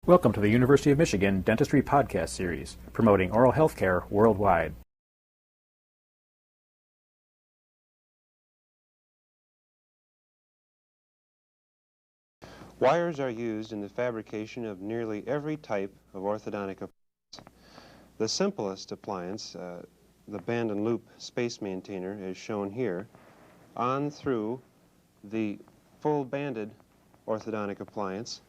Welcome to the University of Michigan Dentistry Podcast Series, promoting oral health care worldwide. Wires are used in the fabrication of nearly every type of orthodontic appliance. The simplest appliance, the band and loop space maintainer, is shown here, on through the full banded orthodontic appliance,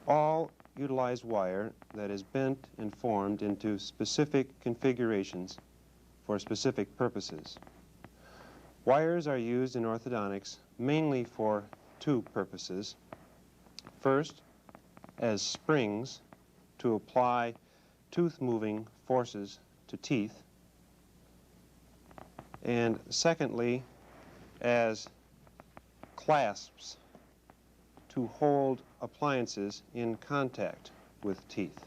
all utilize wire that is bent and formed into specific configurations for specific purposes. Wires are used in orthodontics mainly for two purposes. First, as springs to apply tooth-moving forces to teeth, and secondly, as clasps to hold appliances in contact with teeth.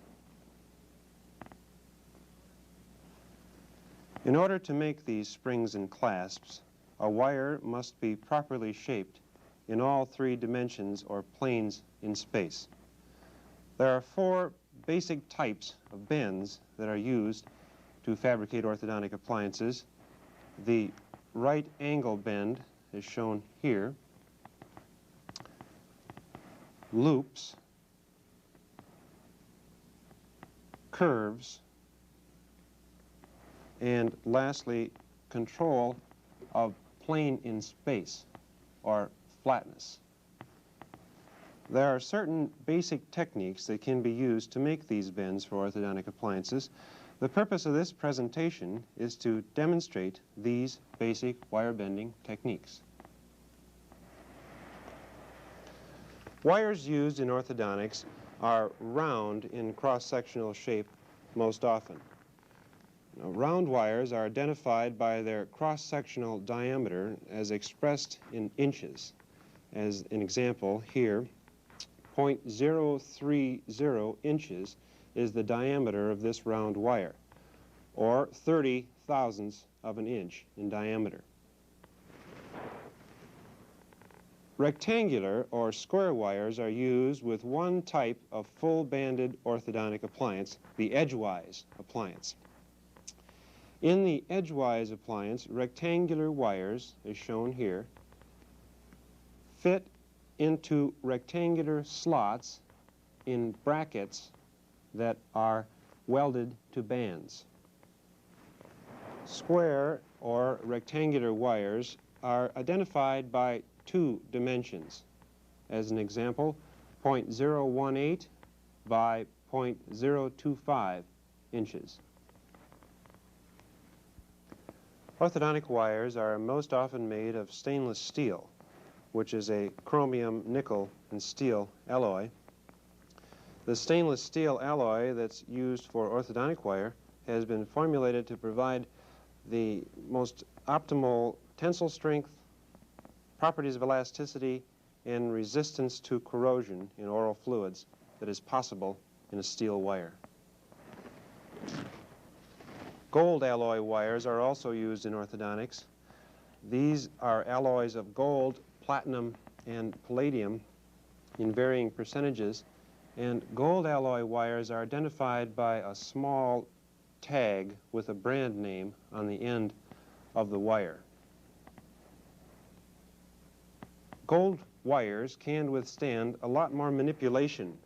In order to make these springs and clasps, a wire must be properly shaped in all three dimensions or planes in space. There are four basic types of bends that are used to fabricate orthodontic appliances. The right angle bend is shown here, loops, curves, and lastly, control of plane in space, or flatness. There are certain basic techniques that can be used to make these bends for orthodontic appliances. The purpose of this presentation is to demonstrate these basic wire bending techniques. Wires used in orthodontics are round in cross-sectional shape most often. Now, round wires are identified by their cross-sectional diameter as expressed in inches. As an example here, 0.030 inches is the diameter of this round wire, or 30 thousandths of an inch in diameter. Rectangular or square wires are used with one type of full-banded orthodontic appliance, the edgewise appliance. In the edgewise appliance, rectangular wires, as shown here, fit into rectangular slots in brackets that are welded to bands. Square or rectangular wires are identified by two dimensions. As an example, 0.018 by 0.025 inches. Orthodontic wires are most often made of stainless steel, which is a chromium, nickel, and steel alloy. The stainless steel alloy that's used for orthodontic wire has been formulated to provide the most optimal tensile strength, properties of elasticity, and resistance to corrosion in oral fluids that is possible in a steel wire. Gold alloy wires are also used in orthodontics. These are alloys of gold, platinum, and palladium in varying percentages, and gold alloy wires are identified by a small tag with a brand name on the end of the wire. Gold wires can withstand a lot more manipulation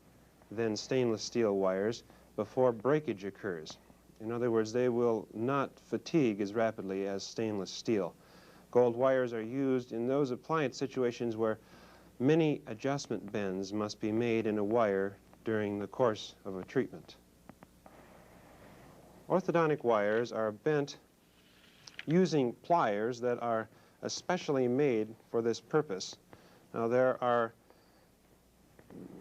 than stainless steel wires before breakage occurs. In other words, they will not fatigue as rapidly as stainless steel. Gold wires are used in those appliance situations where many adjustment bends must be made in a wire during the course of a treatment. Orthodontic wires are bent using pliers that are especially made for this purpose. Now, there are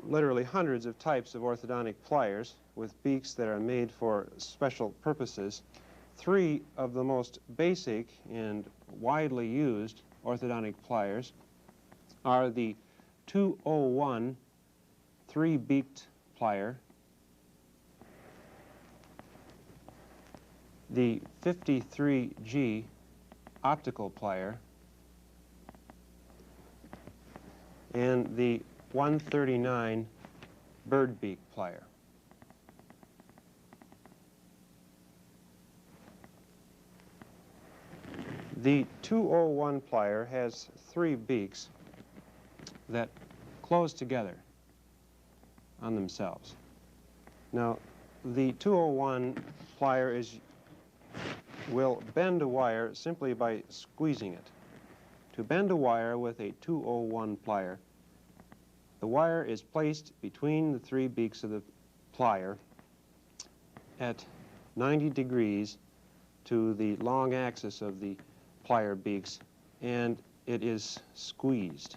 literally hundreds of types of orthodontic pliers with beaks that are made for special purposes. Three of the most basic and widely used orthodontic pliers are the 201 three-beaked plier, the 53G optical plier, and the 139 bird beak plier. The 201 plier has 3 beaks that close together on themselves. Now, the 201 plier will bend a wire simply by squeezing it. To bend a wire with a 201 plier, the wire is placed between the 3 beaks of the plier at 90 degrees to the long axis of the plier beaks, and it is squeezed.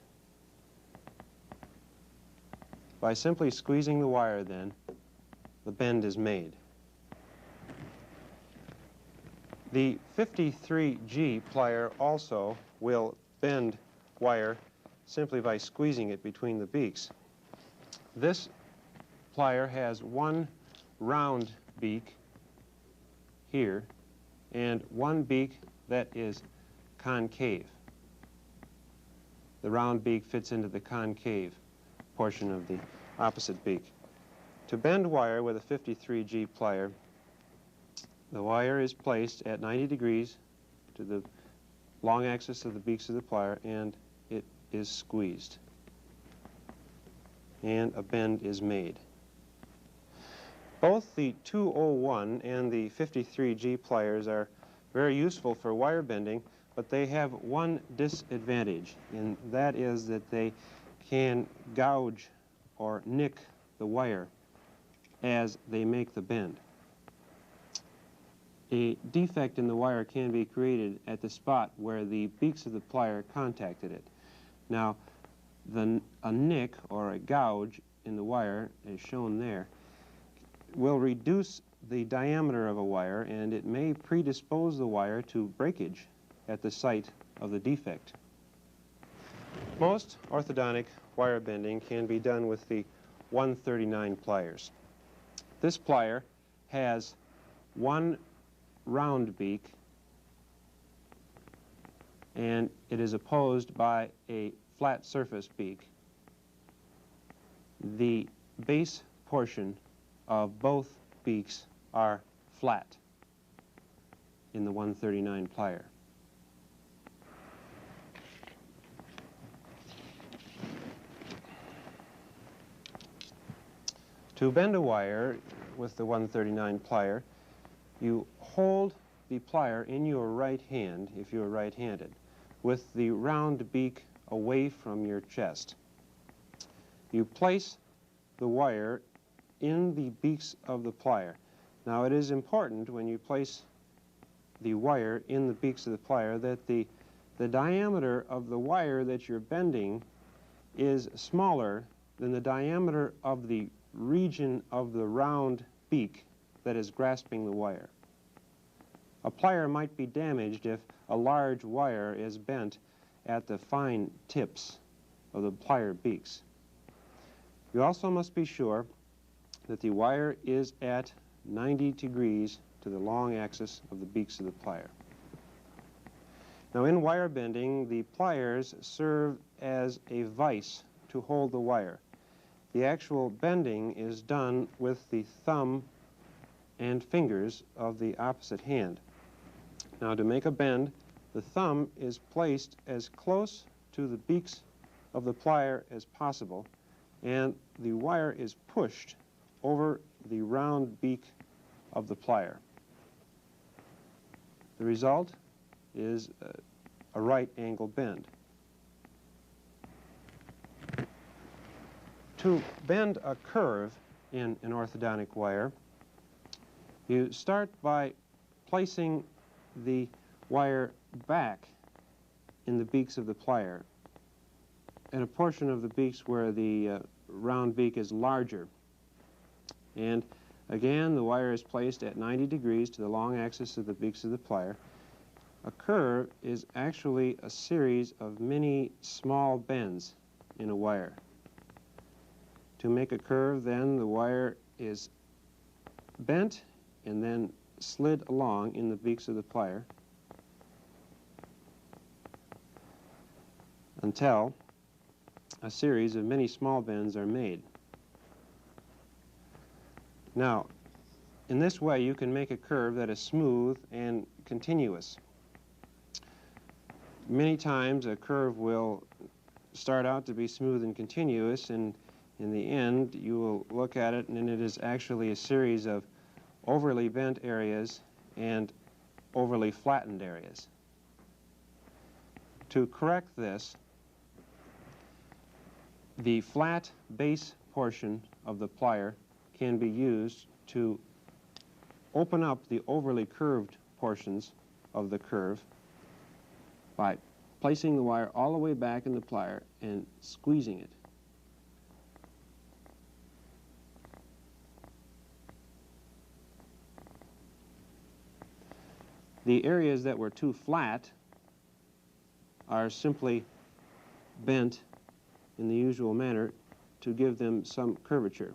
By simply squeezing the wire, then, the bend is made. The 53G plier also will bend wire simply by squeezing it between the beaks. This plier has one round beak here and one beak that is concave. The round beak fits into the concave portion of the opposite beak. To bend wire with a 53G plier, the wire is placed at 90 degrees to the long axis of the beaks of the plier, and it is squeezed. And a bend is made. Both the 201 and the 53G pliers are very useful for wire bending, but they have one disadvantage, and that is that they can gouge or nick the wire as they make the bend. A defect in the wire can be created at the spot where the beaks of the plier contacted it. Now, a nick or a gouge in the wire, as shown there, will reduce the diameter of a wire, and it may predispose the wire to breakage at the site of the defect. Most orthodontic wire bending can be done with the 139 pliers. This plier has one round beak, and it is opposed by a flat surface beak. The base portion of both beaks are flat in the 139 plier. To bend a wire with the 139 plier, you hold the plier in your right hand, if you are right-handed, with the round beak away from your chest. You place the wire in the beaks of the plier. Now, it is important when you place the wire in the beaks of the plier that the diameter of the wire that you're bending is smaller than the diameter of the region of the round beak that is grasping the wire. A plier might be damaged if a large wire is bent at the fine tips of the plier beaks. You also must be sure that the wire is at 90 degrees to the long axis of the beaks of the plier. Now, in wire bending, the pliers serve as a vise to hold the wire. The actual bending is done with the thumb and fingers of the opposite hand. Now, to make a bend, the thumb is placed as close to the beaks of the plier as possible, and the wire is pushed over the round beak of the plier. The result is a right angle bend. To bend a curve in an orthodontic wire, you start by placing the wire back in the beaks of the plier, in a portion of the beaks where the round beak is larger. And again, the wire is placed at 90 degrees to the long axis of the beaks of the plier. A curve is actually a series of many small bends in a wire. To make a curve, then, the wire is bent and then slid along in the beaks of the plier until a series of many small bends are made. Now, in this way, you can make a curve that is smooth and continuous. Many times, a curve will start out to be smooth and continuous, and in the end, you will look at it, and it is actually a series of overly bent areas and overly flattened areas. To correct this, the flat base portion of the plier can be used to open up the overly curved portions of the curve by placing the wire all the way back in the plier and squeezing it. The areas that were too flat are simply bent in the usual manner to give them some curvature.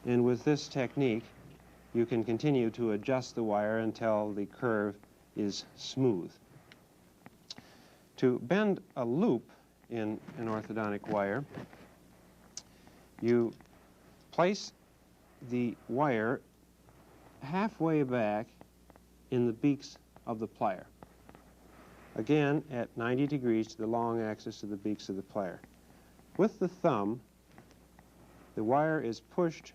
And with this technique, you can continue to adjust the wire until the curve is smooth. To bend a loop in an orthodontic wire, you place the wire halfway back in the beaks of the plier, again at 90 degrees to the long axis of the beaks of the plier. With the thumb, the wire is pushed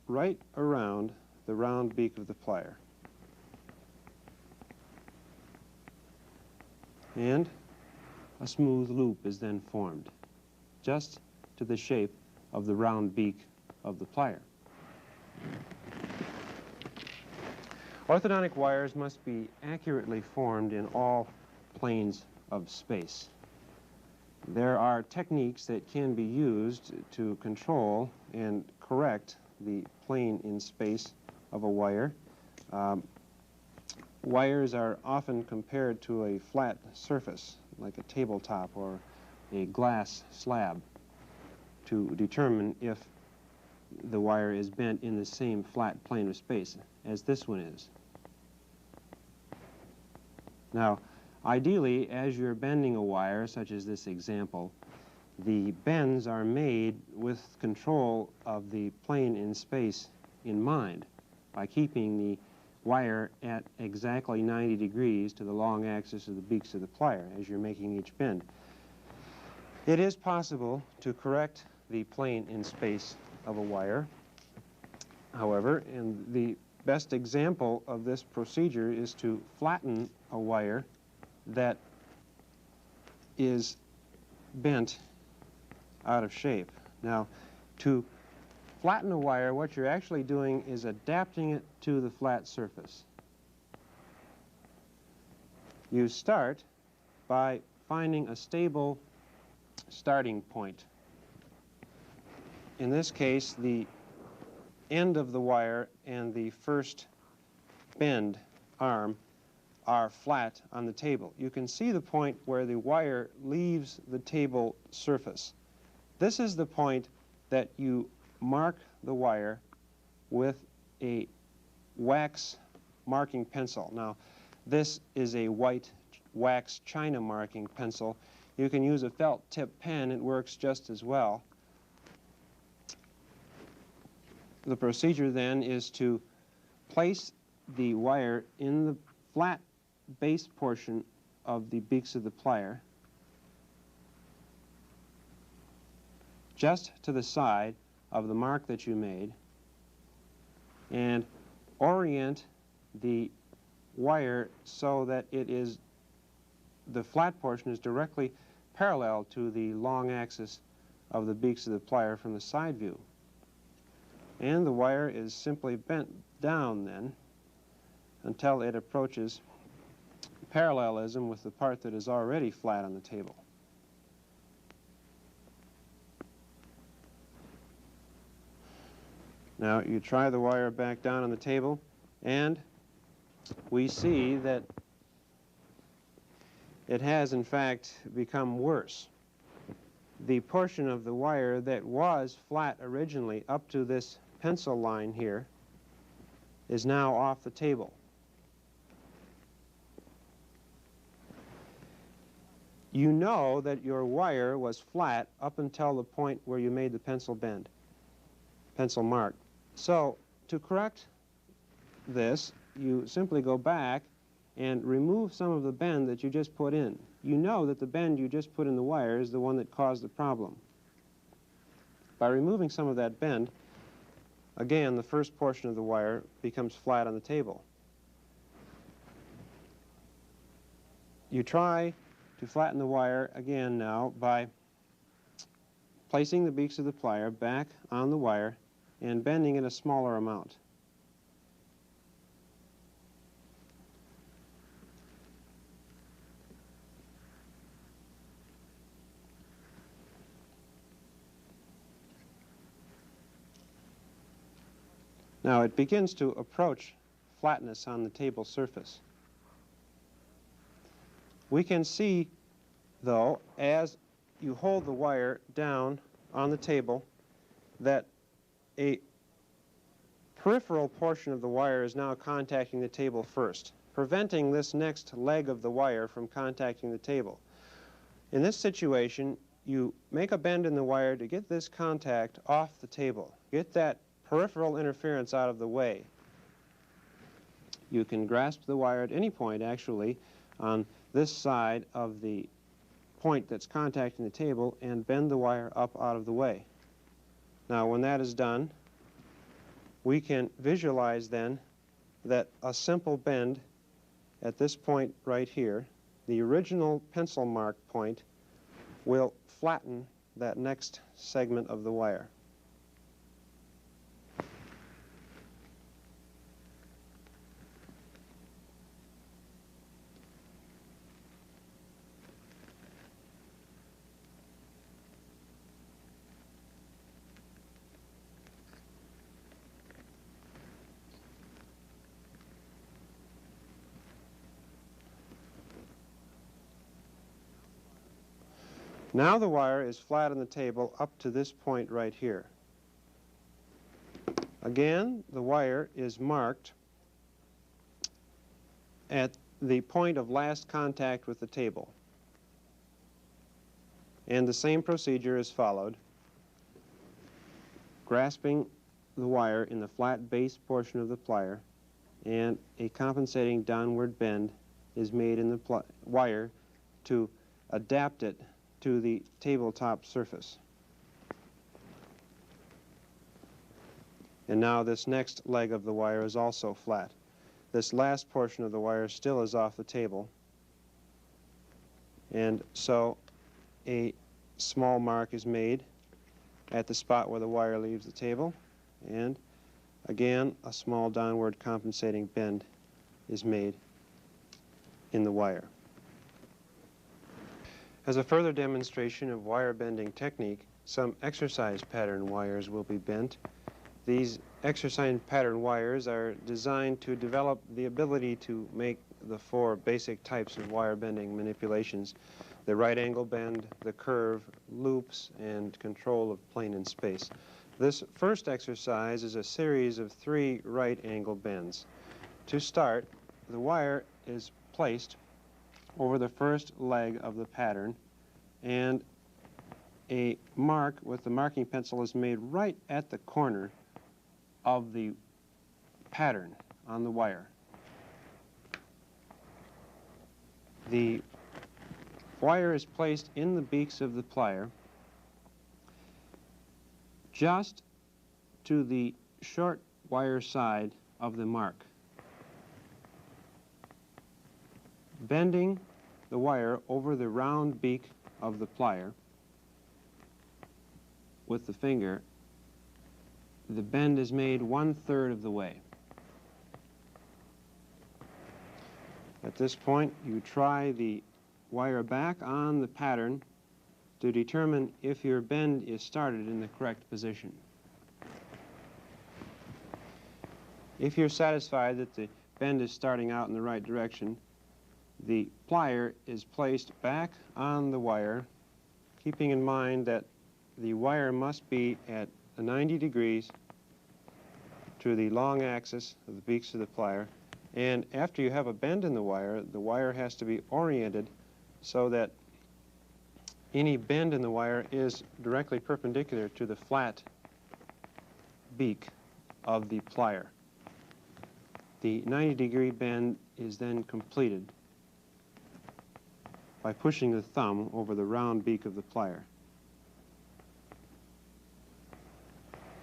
right around the round beak of the plier, and a smooth loop is then formed, just to the shape of the round beak of the plier. Orthodontic wires must be accurately formed in all planes of space. There are techniques that can be used to control and correct the plane in space of a wire. Wires are often compared to a flat surface, like a tabletop or a glass slab, to determine if the wire is bent in the same flat plane of space as this one is. Now, ideally, as you're bending a wire, such as this example, the bends are made with control of the plane in space in mind, by keeping the wire at exactly 90 degrees to the long axis of the beaks of the plier as you're making each bend. It is possible to correct the plane in space of a wire, however, and the best example of this procedure is to flatten a wire that is bent out of shape. Now, to flatten a wire, what you're actually doing is adapting it to the flat surface. You start by finding a stable starting point. In this case, the end of the wire and the first bend arm are flat on the table. You can see the point where the wire leaves the table surface. This is the point that you mark the wire with a wax marking pencil. Now, this is a white wax china marking pencil. You can use a felt tip pen, it works just as well. The procedure then is to place the wire in the flat base portion of the beaks of the plier, just to the side of the mark that you made, and orient the wire so that the flat portion is directly parallel to the long axis of the beaks of the plier from the side view. And the wire is simply bent down then until it approaches parallelism with the part that is already flat on the table. Now you try the wire back down on the table, and we see that it has in fact become worse. The portion of the wire that was flat originally up to this pencil line here is now off the table. you know that your wire was flat up until the point where you made the pencil bend, pencil mark. So to correct this, you simply go back and remove some of the bend that you just put in. You know that the bend you just put in the wire is the one that caused the problem. By removing some of that bend, again, the first portion of the wire becomes flat on the table. You try to flatten the wire again now by placing the beaks of the plier back on the wire and bending it a smaller amount. Now it begins to approach flatness on the table surface. We can see, though, as you hold the wire down on the table, that a peripheral portion of the wire is now contacting the table first, preventing this next leg of the wire from contacting the table. In this situation, you make a bend in the wire to get this contact off the table, get that peripheral interference out of the way. You can grasp the wire at any point, actually, on this side of the point that's contacting the table and bend the wire up out of the way. Now, when that is done, we can visualize then that a simple bend at this point right here, the original pencil mark point, will flatten that next segment of the wire. Now the wire is flat on the table up to this point right here. Again, the wire is marked at the point of last contact with the table. And the same procedure is followed, grasping the wire in the flat base portion of the plier, and a compensating downward bend is made in the wire to adapt it to the tabletop surface. And now this next leg of the wire is also flat. This last portion of the wire still is off the table, and so a small mark is made at the spot where the wire leaves the table, and again a small downward compensating bend is made in the wire. As a further demonstration of wire bending technique, some exercise pattern wires will be bent. These exercise pattern wires are designed to develop the ability to make the four basic types of wire bending manipulations: the right angle bend, the curve, loops, and control of plane and space. This first exercise is a series of 3 right angle bends. To start, the wire is placed over the first leg of the pattern, and a mark with the marking pencil is made right at the corner of the pattern on the wire. The wire is placed in the beaks of the plier just to the short wire side of the mark. Bending the wire over the round beak of the plier with the finger, the bend is made 1/3 of the way. At this point, you try the wire back on the pattern to determine if your bend is started in the correct position. If you're satisfied that the bend is starting out in the right direction, the plier is placed back on the wire, keeping in mind that the wire must be at 90 degrees to the long axis of the beaks of the plier. And after you have a bend in the wire has to be oriented so that any bend in the wire is directly perpendicular to the flat beak of the plier. The 90-degree bend is then completed by pushing the thumb over the round beak of the plier.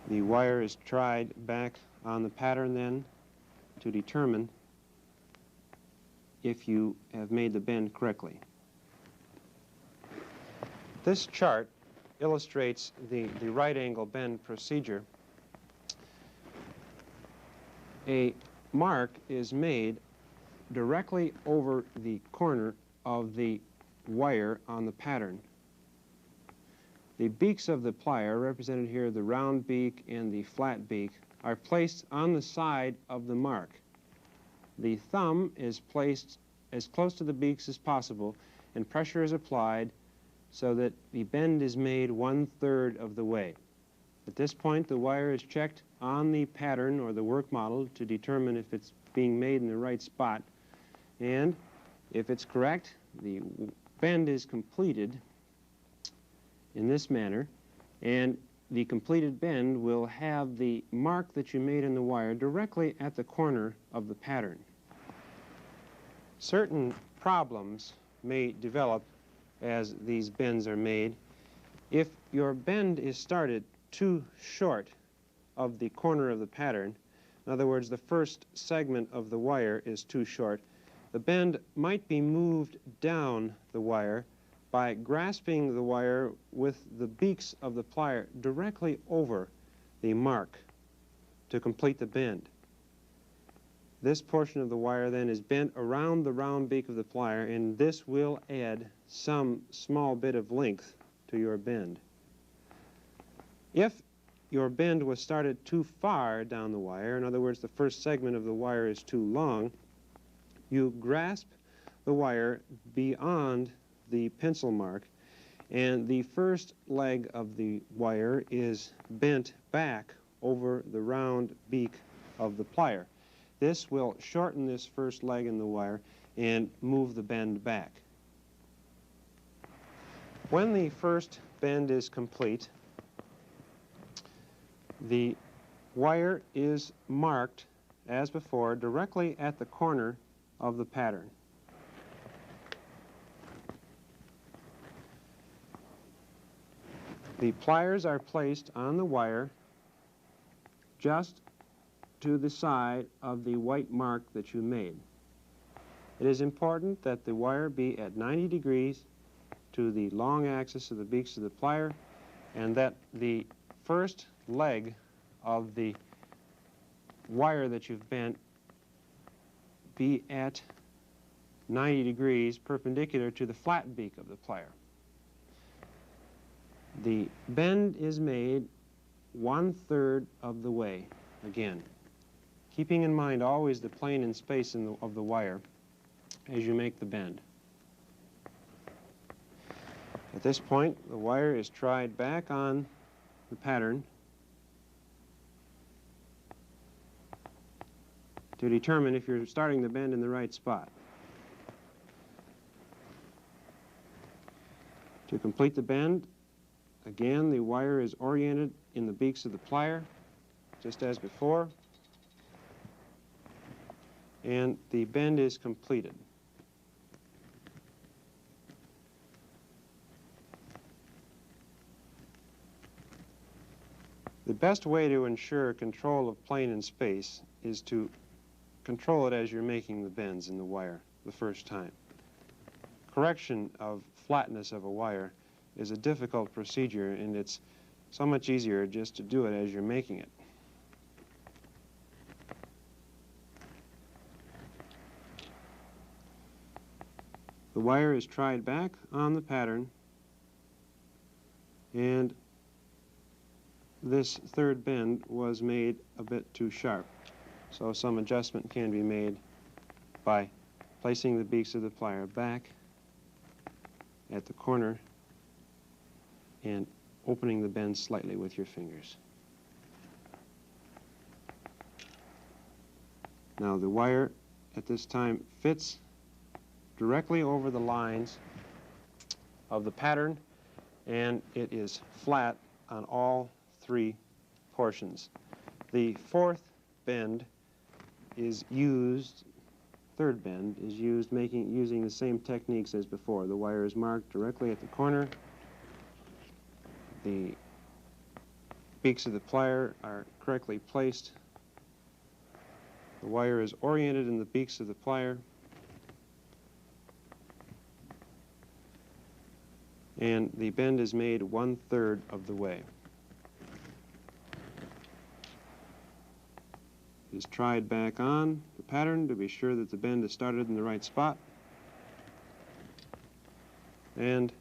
The wire is tried back on the pattern then to determine if you have made the bend correctly. This chart illustrates the right angle bend procedure. A mark is made directly over the corner of the wire on the pattern. The beaks of the plier, represented here, the round beak and the flat beak, are placed on the side of the mark. The thumb is placed as close to the beaks as possible, and pressure is applied so that the bend is made 1/3 of the way. At this point, the wire is checked on the pattern or the work model to determine if it's being made in the right spot. And if it's correct, the bend is completed in this manner, and the completed bend will have the mark that you made in the wire directly at the corner of the pattern. Certain problems may develop as these bends are made. If your bend is started too short of the corner of the pattern, in other words, the first segment of the wire is too short, the bend might be moved down the wire by grasping the wire with the beaks of the plier directly over the mark to complete the bend. This portion of the wire then is bent around the round beak of the plier, and this will add some small bit of length to your bend. If your bend was started too far down the wire, in other words, the first segment of the wire is too long, you grasp the wire beyond the pencil mark, and the first leg of the wire is bent back over the round beak of the plier. This will shorten this first leg in the wire and move the bend back. When the first bend is complete, the wire is marked, as before, directly at the corner of the pattern. The pliers are placed on the wire just to the side of the white mark that you made. It is important that the wire be at 90 degrees to the long axis of the beaks of the plier, and that the first leg of the wire that you've bent be at 90 degrees perpendicular to the flat beak of the plier. The bend is made 1/3 of the way, again, keeping in mind always the plane and space of the wire as you make the bend. At this point, the wire is tried back on the pattern to determine if you're starting the bend in the right spot. To complete the bend, again, the wire is oriented in the beaks of the plier, just as before, and the bend is completed. The best way to ensure control of plane and space is to control it as you're making the bends in the wire the first time. Correction of flatness of a wire is a difficult procedure, and it's so much easier just to do it as you're making it. The wire is tried back on the pattern, and this third bend was made a bit too sharp, so some adjustment can be made by placing the beaks of the plier back at the corner and opening the bend slightly with your fingers. Now the wire at this time fits directly over the lines of the pattern and it is flat on all three portions. The fourth bend is used, third bend is used using the same techniques as before. The wire is marked directly at the corner. The beaks of the plier are correctly placed. The wire is oriented in the beaks of the plier, and the bend is made 1/3 of the way. It is tried back on the pattern to be sure that the bend is started in the right spot, and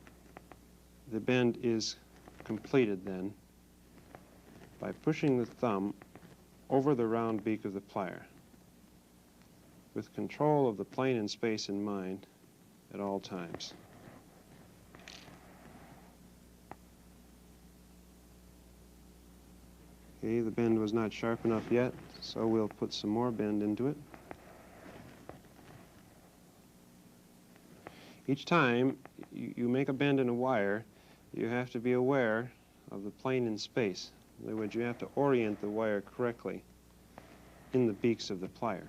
the bend is completed then by pushing the thumb over the round beak of the plier with control of the plane and space in mind at all times. Okay, the bend was not sharp enough yet, so we'll put some more bend into it. Each time you make a bend in a wire, you have to be aware of the plane and space. In other words, you have to orient the wire correctly in the beaks of the plier.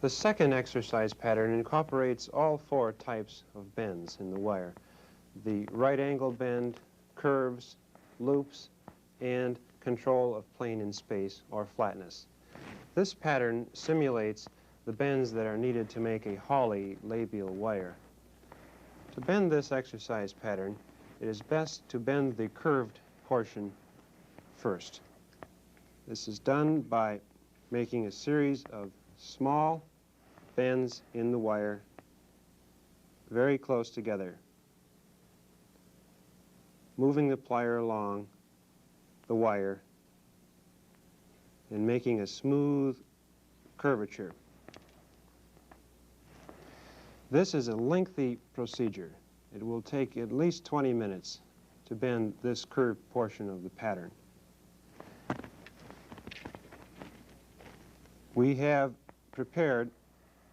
The second exercise pattern incorporates all four types of bends in the wire: the right angle bend, curves, loops, and control of plane and space or flatness. This pattern simulates the bends that are needed to make a Hawley labial wire. To bend this exercise pattern, it is best to bend the curved portion first. This is done by making a series of small bends in the wire very close together, moving the plier along the wire and making a smooth curvature. This is a lengthy procedure. It will take at least 20 minutes to bend this curved portion of the pattern. We have prepared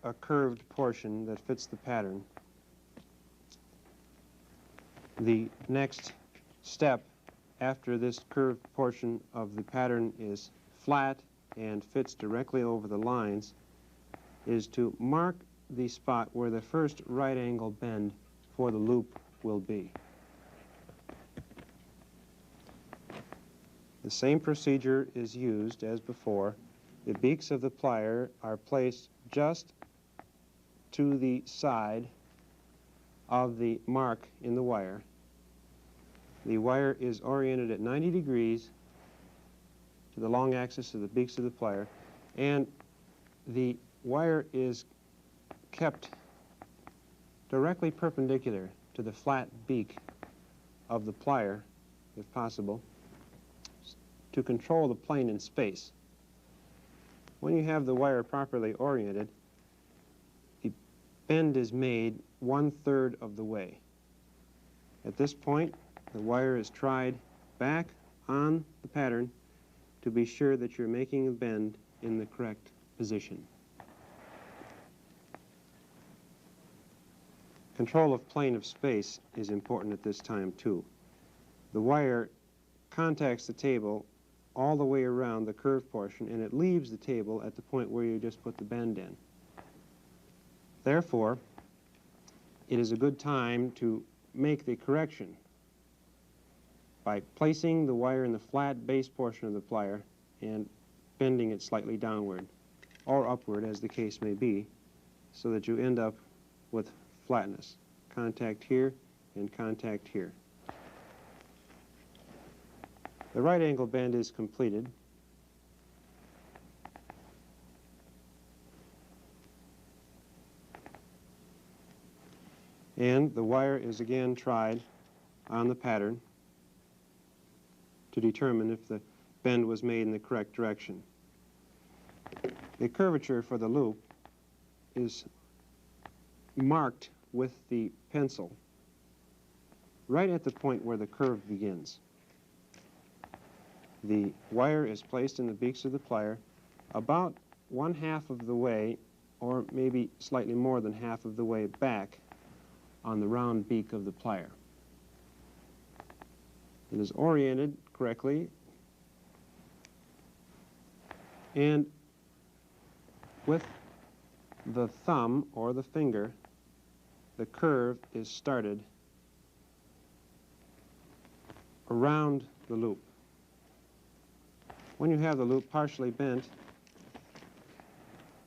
a curved portion that fits the pattern. The next step after this curved portion of the pattern is flat and fits directly over the lines is to mark the spot where the first right angle bend for the loop will be. The same procedure is used as before. The beaks of the plier are placed just to the side of the mark in the wire. The wire is oriented at 90 degrees to the long axis of the beaks of the plier, and the wire is kept directly perpendicular to the flat beak of the plier, if possible, to control the plane and space. When you have the wire properly oriented, the bend is made 1/3 of the way. At this point, the wire is tried back on the pattern to be sure that you're making a bend in the correct position. Control of plane of space is important at this time too. The wire contacts the table all the way around the curved portion, and it leaves the table at the point where you just put the bend in. Therefore, it is a good time to make the correction by placing the wire in the flat base portion of the plier and bending it slightly downward or upward, as the case may be, so that you end up with flatness. Contact here and contact here. The right angle bend is completed. And the wire is again tried on the pattern to determine if the bend was made in the correct direction. The curvature for the loop is marked with the pencil right at the point where the curve begins. The wire is placed in the beaks of the plier about 1/2 of the way, or maybe slightly more than half of the way back on the round beak of the plier. It is oriented correctly, and with the thumb or the finger, the curve is started around the loop. When you have the loop partially bent,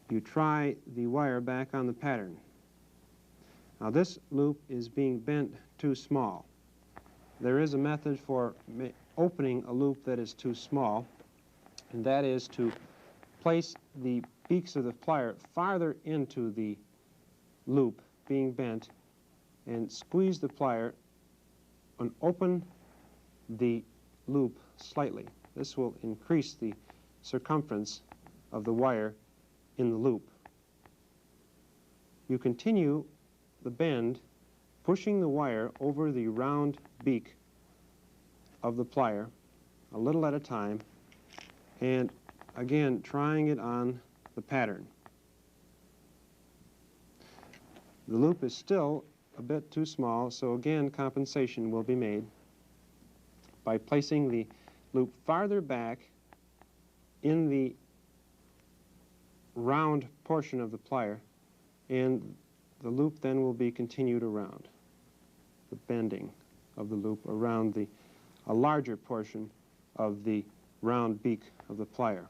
you try the wire back on the pattern. Now this loop is being bent too small. There is a method for opening a loop that is too small, and that is to place the beaks of the plier farther into the loop being bent and squeeze the plier and open the loop slightly. This will increase the circumference of the wire in the loop. You continue the bend, pushing the wire over the round beak of the plier a little at a time, and again trying it on the pattern. The loop is still a bit too small, so again compensation will be made by placing the loop farther back in the round portion of the plier, and the loop then will be continued around, the bending of the loop around a larger portion of the round beak of the plier.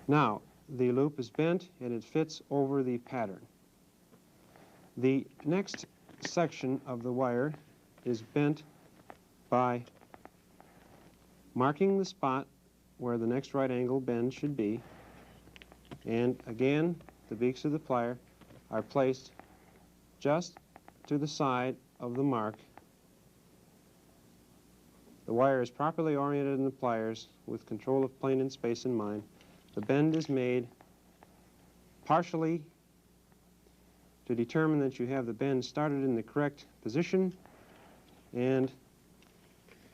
Now, the loop is bent and it fits over the pattern. The next section of the wire is bent by marking the spot where the next right angle bend should be, and again the beaks of the plier are placed just to the side of the mark. The wire is properly oriented in the pliers with control of plane and space in mind. The bend is made partially to determine that you have the bend started in the correct position, and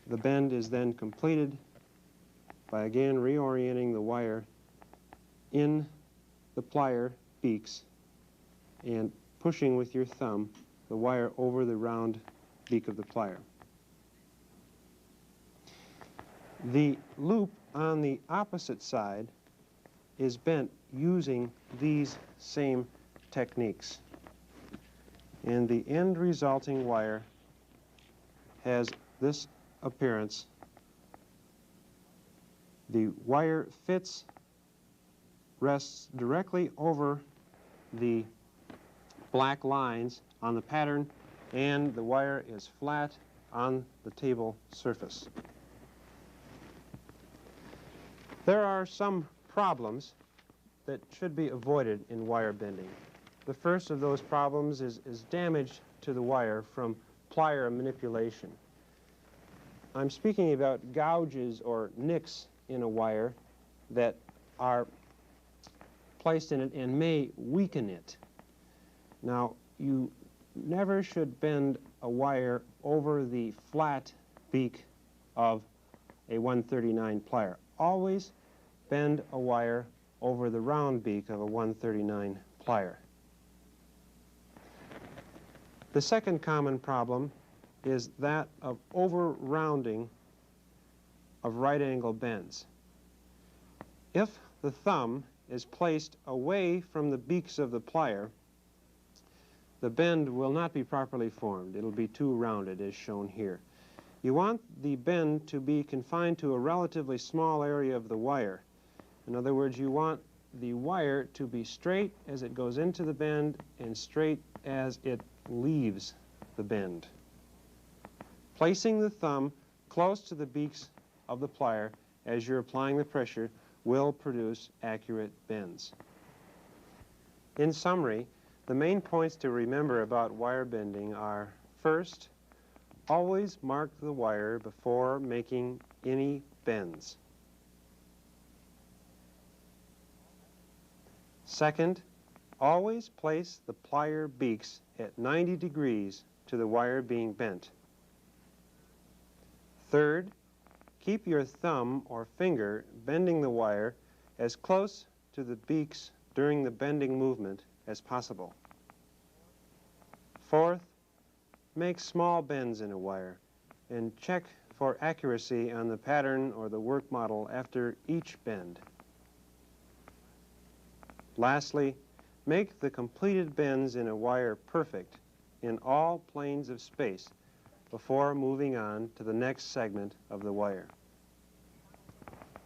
the bend is then completed by again reorienting the wire in the plier beaks and pushing with your thumb the wire over the round beak of the plier. The loop on the opposite side is bent using these same techniques, and the end resulting wire has this appearance. The wire rests directly over the black lines on the pattern, and the wire is flat on the table surface. There are some problems that should be avoided in wire bending. The first of those problems is damage to the wire from plier manipulation. I'm speaking about gouges or nicks in a wire that are placed in it and may weaken it. Now, you never should bend a wire over the flat beak of a 139 plier. Always bend a wire over the round beak of a 139 plier. The second common problem is that of over-rounding of right-angle bends. If the thumb is placed away from the beaks of the plier, the bend will not be properly formed. It'll be too rounded, as shown here. You want the bend to be confined to a relatively small area of the wire. In other words, you want the wire to be straight as it goes into the bend and straight as it leaves the bend. Placing the thumb close to the beaks of the plier as you're applying the pressure will produce accurate bends. In summary, the main points to remember about wire bending are, first, always mark the wire before making any bends. Second, always place the plier beaks at 90 degrees to the wire being bent. Third, keep your thumb or finger bending the wire as close to the beaks during the bending movement as possible. Fourth, make small bends in a wire and check for accuracy on the pattern or the work model after each bend. Lastly, make the completed bends in a wire perfect in all planes of space before moving on to the next segment of the wire.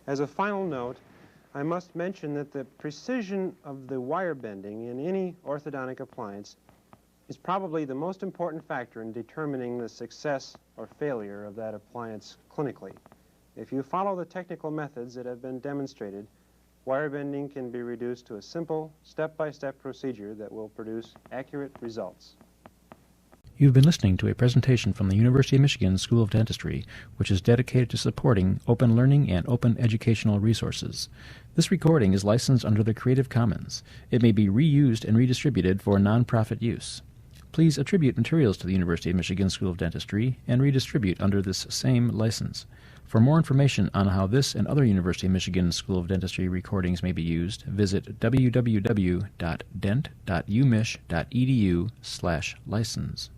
As a final note, I must mention that the precision of the wire bending in any orthodontic appliance is probably the most important factor in determining the success or failure of that appliance clinically. If you follow the technical methods that have been demonstrated, wire bending can be reduced to a simple, step-by-step procedure that will produce accurate results. You've been listening to a presentation from the University of Michigan School of Dentistry, which is dedicated to supporting open learning and open educational resources. This recording is licensed under the Creative Commons. It may be reused and redistributed for nonprofit use. Please attribute materials to the University of Michigan School of Dentistry and redistribute under this same license. For more information on how this and other University of Michigan School of Dentistry recordings may be used, visit www.dent.umich.edu/license.